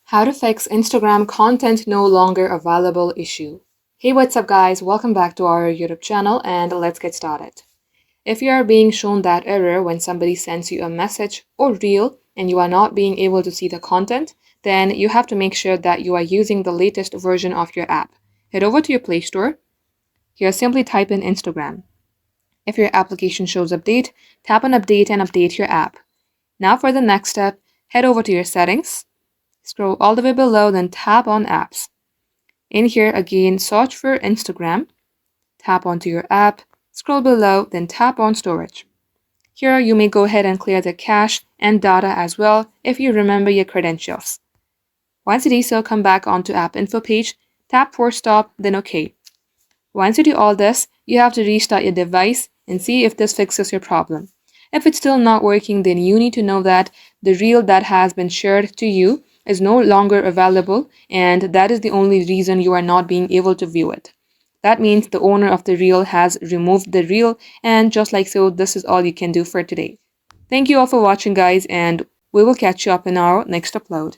How to fix Instagram content no longer available issue. Hey, what's up guys? Welcome back to our YouTube channel and let's get started. If you are being shown that error when somebody sends you a message or reel and you are not being able to see the content, then you have to make sure that you are using the latest version of your app. Head over to your Play Store. Here, simply type in Instagram. If your application shows update, tap on update and update your app. Now for the next step, head over to your settings. Scroll all the way below, then tap on apps. In here again, search for Instagram. Tap onto your app. Scroll below, then tap on storage. Here you may go ahead and clear the cache and data as well if you remember your credentials. Once you do so, come back onto app info page, tap force stop, then OK. Once you do all this, you have to restart your device and see if this fixes your problem. If it's still not working, then you need to know that the reel that has been shared to you is no longer available, and that is the only reason you are not being able to view it. That means the owner of the reel has removed the reel, and just like so, this is all you can do for today. Thank you all for watching guys, and we will catch you up in our next upload.